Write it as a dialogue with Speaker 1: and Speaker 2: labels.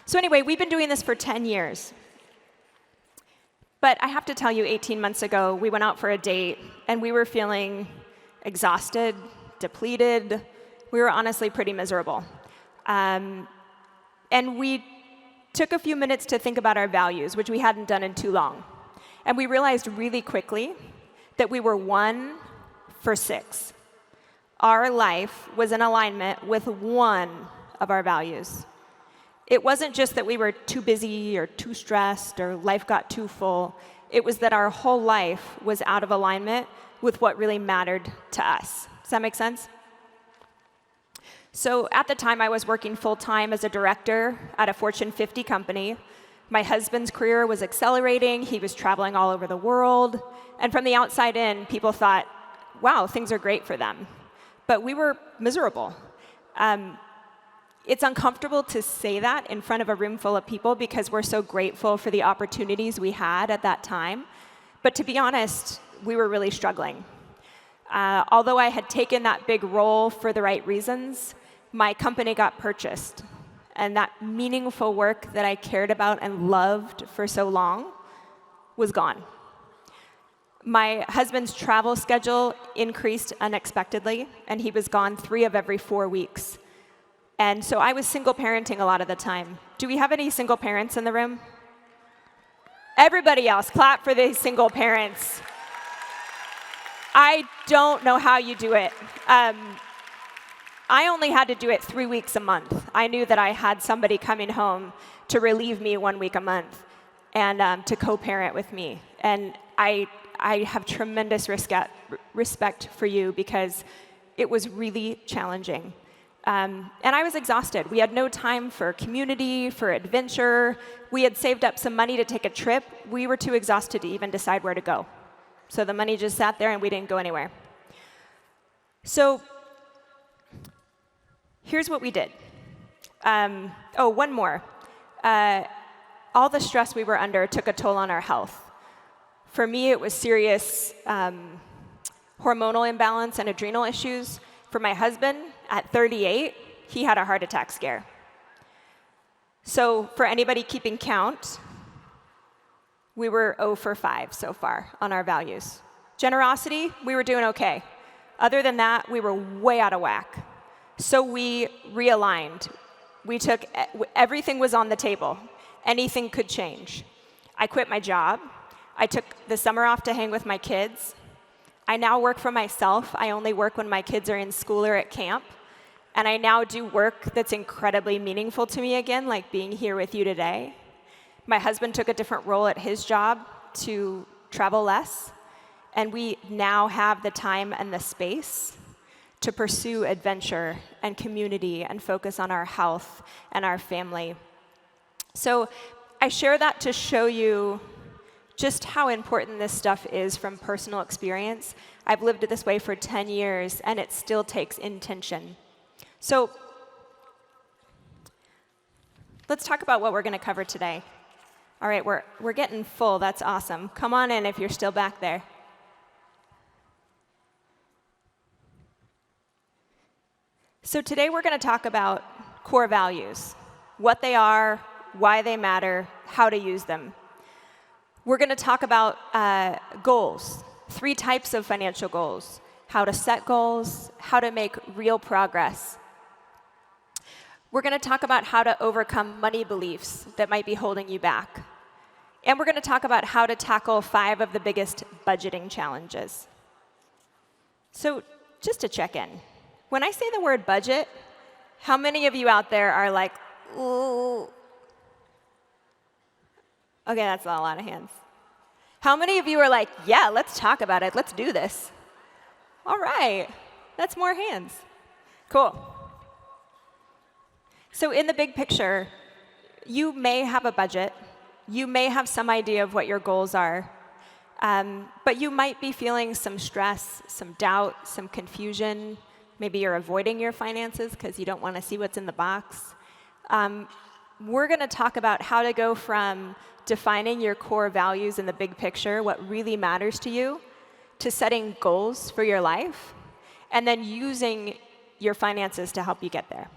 Speaker 1: So anyway, we've been doing this for 10 years. But I have to tell you, 18 months ago, we went out for a date, and we were feeling exhausted, depleted. We were honestly pretty miserable. And we took a few minutes to think about our values, which we hadn't done in too long. And we realized really quickly that we were 1 for 6. Our life was in alignment with one of our values. It wasn't just that we were too busy or too stressed or life got too full. It was that our whole life was out of alignment with what really mattered to us. Does that make sense? So at the time, I was working full-time as a director at a Fortune 50 company. My husband's career was accelerating. He was traveling all over the world. And from the outside in, people thought, wow, things are great for them. But we were miserable. It's uncomfortable to say that in front of a room full of people because we're so grateful for the opportunities we had at that time. But to be honest, we were really struggling. Although I had taken that big role for the right reasons, my company got purchased. And that meaningful work that I cared about and loved for so long was gone. My husband's travel schedule increased unexpectedly, and he was gone 3 of every 4 weeks. And so I was single parenting a lot of the time. Do we have any single parents in the room? Everybody else, clap for the single parents. I don't know how you do it. I only had to do it 3 weeks a month. I knew that I had somebody coming home to relieve me 1 week a month and to co-parent with me. And I have tremendous respect for you because it was really challenging. And I was exhausted. We had no time for community, for adventure. We had saved up some money to take a trip. We were too exhausted to even decide where to go. So the money just sat there and we didn't go anywhere. So here's what we did. One more. All the stress we were under took a toll on our health. For me, it was serious hormonal imbalance and adrenal issues. For my husband, at 38, he had a heart attack scare. So for anybody keeping count, we were 0 for 5 so far on our values. Generosity, we were doing okay. Other than that, we were way out of whack. So we realigned. We took, everything was on the table. Anything could change. I quit my job. I took the summer off to hang with my kids. I now work for myself. I only work when my kids are in school or at camp. And I now do work that's incredibly meaningful to me again, like being here with you today. My husband took a different role at his job to travel less. And we now have the time and the space to pursue adventure and community and focus on our health and our family. So I share that to show you just how important this stuff is from personal experience. I've lived this way for 10 years, and it still takes intention. So let's talk about what we're going to cover today. All right, we're getting full. That's awesome. Come on in if you're still back there. So today we're going to talk about core values, what they are, why they matter, how to use them. We're going to talk about goals, 3 types of financial goals, how to set goals, how to make real progress. We're going to talk about how to overcome money beliefs that might be holding you back. And we're going to talk about how to tackle 5 of the biggest budgeting challenges. So just to check in, when I say the word budget, how many of you out there are like, ooh? Okay, that's not a lot of hands. How many of you are like, yeah, let's talk about it. Let's do this. All right, that's more hands. Cool. So in the big picture, you may have a budget. You may have some idea of what your goals are. But you might be feeling some stress, some doubt, some confusion. Maybe you're avoiding your finances because you don't want to see what's in the box. We're going to talk about how to go from defining your core values in the big picture, what really matters to you, to setting goals for your life, and then using your finances to help you get there.